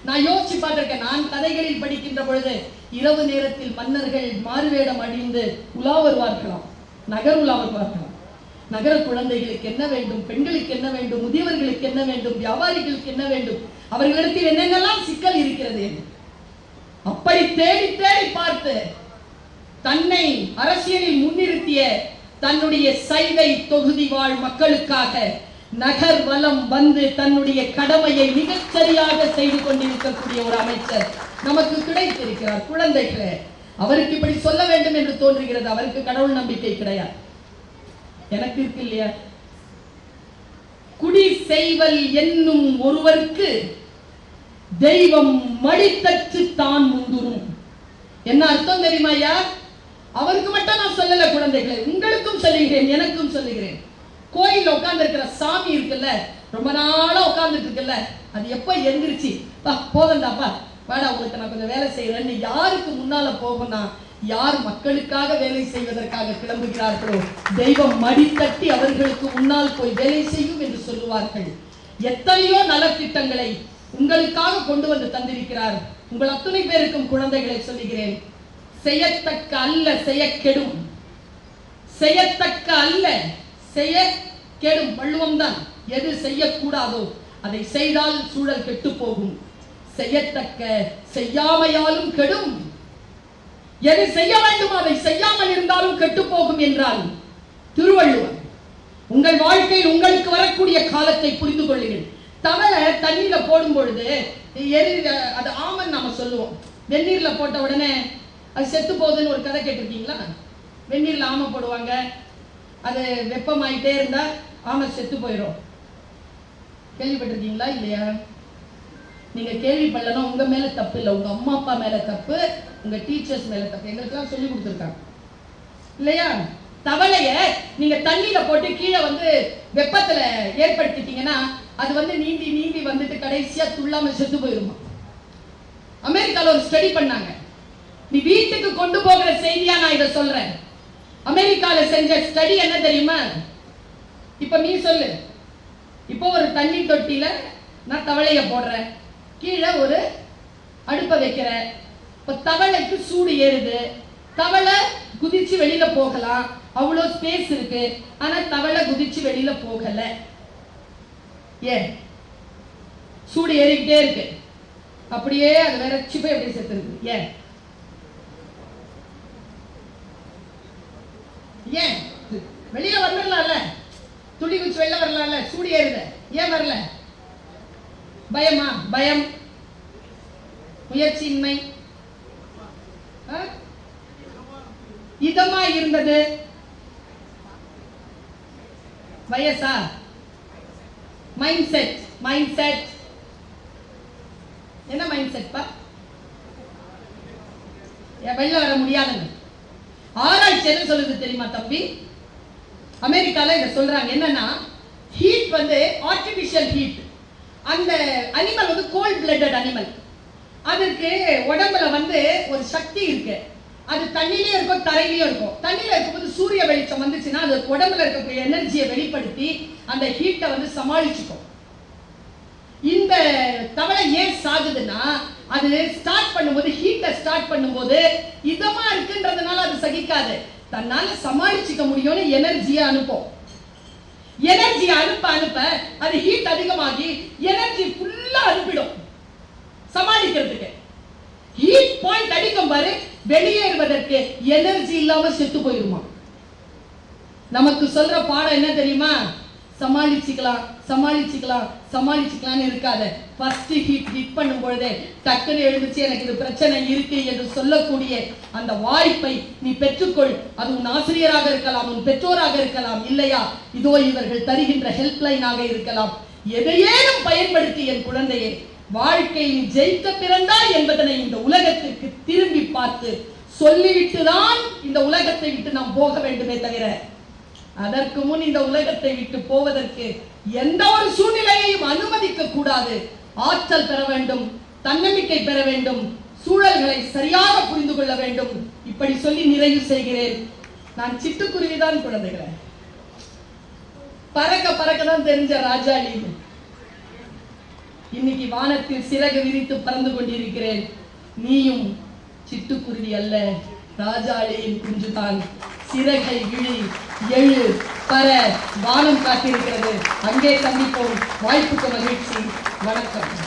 நான் யோசிச்சு பார்த்திருக்கேன். நான் கதைகளில் படிக்கின்ற பொழுது இரவு நேரத்தில் மன்னர்கள் மாறுவேடம் அணிந்து உலா வருவார்களாம், நகர் உலா வருவார்களாம். நகர குழந்தைகளுக்கு என்ன வேண்டும், பெண்களுக்கு என்ன வேண்டும், முதியவர்களுக்கு என்ன வேண்டும், வியாபாரிகளுக்கு என்ன வேண்டும், அவர்களிடத்தில் என்னென்னலாம் சிக்கல் இருக்கிறது. அப்படி தேடி தேடி பார்த்து தன்னை அரசியலில் முன்னிறுத்திய தன்னுடைய சைதை தொகுதி வாழ் மக்களுக்காக நகர் வலம் வந்து தன்னுடைய கடமையை மிகச் சரியாக செய்து கொண்டிருக்கக்கூடிய ஒரு அமைச்சர் நமக்கு கிடைத்திருக்கிறார். குழந்தைகளே, அவருக்கு இப்படி சொல்ல வேண்டும் என்று தோன்றுகிறது. அவருக்கு கடவுள் நம்பிக்கை கிடையாது, எனக்கு இருக்கு இல்லையா? குடி செய்வல் என்னும் ஒருவருக்கு தெய்வம் மடித்தச்சு தான் முந்துரும். என்ன அர்த்தம் தெரியுமா ஐயா? அவருக்கு மட்டும் நான் சொல்லல குழந்தைகளை, உங்களுக்கும் சொல்லுகிறேன், எனக்கும் சொல்லுகிறேன். கோயில் உட்கார்ந்து இருக்கிற சாமி இருக்குல்ல, ரொம்ப நாளா உட்கார்ந்துட்டு இருக்குல்ல, அது எப்ப எந்திரிச்சு போதண்டாப்பா வாடா உங்களுக்கு நான் கொஞ்சம் வேலை செய்யறேன்னு யாருக்கு முன்னால போகும்னா, யார் மக்களுக்காக வேலை செய்வதற்காக கிளம்புகிறார்களோ தெய்வம் மடித்தட்டி அவர்களுக்கு முன்னால் போய் வேலை செய்யும் என்று சொல்லுவார்கள். எத்தனையோ நலத்திட்டங்களை உங்களுக்காக கொண்டு வந்து தந்திருக்கிறார். உங்கள் அத்தனை பேருக்கும் குழந்தைகளை சொல்லுகிறேன், செய்யத்தக்க அல்ல செய்ய கெடும், செய்யத்தக்க அல்ல செய்ய கெடும். வள்ளுவம் தான். எது செய்யக்கூடாதோ அதை செய்தால் சூழல் கெட்டு போகும். செய்யத்தக்க செய்யாமையாலும் கெடும், எது செய்ய வேண்டும் அதை செய்யாமல் இருந்தாலும் கெட்டு போகும் என்றால் திருவள்ளுவர். உங்கள் வாழ்க்கையில் உங்களுக்கு வரக்கூடிய காலத்தை புரிந்து கொள்ளுங்கள். தவளை தண்ணீர்ல போடும் பொழுது அது ஆமன் நாம சொல்லுவோம். வெந்நீர்ல போட்ட உடனே அது செத்து போகுதுன்னு ஒரு கதை கேட்டிருக்கீங்களா? வெந்நீர்ல ஆமை போடுவாங்க, அது வெப்பமாயிட்டே இருந்தா ஆமை செத்து போயிடும். கேள்விப்பட்டிருக்கீங்களா இல்லையா? நீங்க கேள்விப்படலன்னா உங்க மேல தப்பு இல்லை, உங்க அம்மா அப்பா மேல தப்பு, உங்க டீச்சர்ஸ் மேல தப்பு. எங்களுக்கெல்லாம் சொல்லி கொடுத்துருக்காங்க இல்லையா? தவளைய நீங்க தண்ணியில போட்டு கீழே வந்து வெப்பத்துல ஏற்படுத்திட்டீங்கன்னா அது நீந்தி நீந்தி வந்துட்டு கடைசியா துள்ளாம செத்து போயிருமா. அமெரிக்கால ஒரு ஸ்டடி பண்ணாங்க. நீ வீட்டுக்கு கொண்டு போகிற செய்தியா நான் இதை சொல்றேன். அமெரிக்கால செஞ்ச ஸ்டடி என்ன தெரியுமா? இப்ப நீ சொல்லு, இப்போ ஒரு தண்ணி தொட்டியில நான் தவளைய போடுறேன், கீழே ஒரு அடுப்பை வைக்கிறேன். இப்ப தவளைக்கு சூடு ஏறுது, தவளை குதிச்சு வெளியில போகலாம், அவ்வளோ ஸ்பேஸ் இருக்கு. ஆனா தவளை குதிச்சு வெளியில போகல. ஏன்? சூடு ஏறிக்கிட்டே இருக்கு, அப்படியே அது விரைச்சு போய் அப்படியே செத்து இருக்கு. ஏன்? ஏன் வெளியில வரலாம்ல, துளி குச்சி வெளில வரலாம்ல, சூடு ஏறுது, ஏன் வரல? பயமா? பயம், முயற்சியின்மை, இதமா இருந்தது, வயசா, மைண்ட் செட். மைண்ட் செட் என்ன மைண்ட் செட் பா? வெளில வர முடியாதுங்க. ஆராய்ச்சி என்ன சொல்லுது தெரியுமா தம்பி? அமெரிக்கால இத சொல்றாங்க. என்னன்னா, ஹீட் ஆர்டிபிஷியல் ஹீட். அந்த அனிமல் கோல்ட் பிளட்டட் அனிமல். அதுக்கு உடம்புல ஒரு சக்தி இருக்கு. அது தண்ணியிலே இருக்கும், தரையிலயும் இருக்கும். தண்ணியில இருக்கும்போது சூரிய வெளிச்சம் வந்துச்சுன்னா அது உடம்புல இருக்கக்கூடிய எனர்ஜியை வெளிப்படுத்தி அந்த ஹீட்டை சமாளிச்சுக்கும். இந்த தவளை ஏன் சாகுதுன்னா, அது ஸ்டார்ட் பண்ணும்போது ஹீட்டை ஸ்டார்ட் பண்ணும்போது இதமா இருக்குன்றதுனால அது சகிக்காது, தன்னால சமாளிச்சுக்க முடியும்னு எனர்ஜியை அனுப்பும். எனர்ஜி அனுப்ப அனுப்ப அது ஹீட் அதிகமாகி எனர்ஜி ஃபுல்லா அனுப்பிடும் சமாளிக்கிறதுக்கு. ஹீட் பாயிண்ட் அடிக்கும் பாரு, வெளியேறுவதற்கு எனர்ஜி இல்லாம செத்து போயிருமா. நமக்கு சொல்ற பாடம் என்ன தெரியுமா? சமாளிச்சுக்கலாம் சமாளிச்சுக்கலாம் சமாளிச்சுக்கலாம்னு இருக்காத. ஃபர்ஸ்ட் ஹிட் பண்ணும் பொழுதே டக்குன்னு எழுந்துச்சு எனக்கு இது பிரச்சனை இருக்கு என்று சொல்லக்கூடிய அந்த வாய்ப்பை நீ பெற்றுக்கொள். அது உன் ஆசிரியராக இருக்கலாம், உன் பெற்றோராக இருக்கலாம், இல்லையா இதோ இவர்கள் தருகின்ற ஹெல்ப்லைனாக இருக்கலாம். எதையேனும் பயன்படுத்தி என் குழந்தையை வாழ்க்கையில் ஜெயிக்க பிறந்தாய் என்பதனை இந்த உலகத்திற்கு திரும்பி பார்த்து சொல்லிவிட்டுதான் இந்த உலகத்தை விட்டு நாம் போக வேண்டுமே தவிர, அதற்கு முன் இந்த உலகத்தை விட்டு போவதற்கு எந்த ஒரு சூழ்நிலையையும் அனுமதிக்க கூடாது. ஆற்றல் பெற வேண்டும், தன்னம்பிக்கை பெற வேண்டும், சூழல்களை சரியாக புரிந்து கொள்ள வேண்டும். இப்படி சொல்லி நிறைவு செய்கிறேன். நான் சிட்டுக்குருவிதான் குழந்தைகளை, பறக்க பறக்க தான் தெரிஞ்ச ராஜாளி. இன்னைக்கு வானத்தில் சிறகு விரித்து பறந்து கொண்டிருக்கிறேன். நீயும் சிட்டுக்குருவி அல்ல, ராஜாளியின் குஞ்சுதான். சிறகை விழி, எழு, பற, வானம் காத்திருக்கிறது. அங்கே சந்திப்போம். வாய்ப்புக்கு மகிழ்ச்சி. வணக்கம்.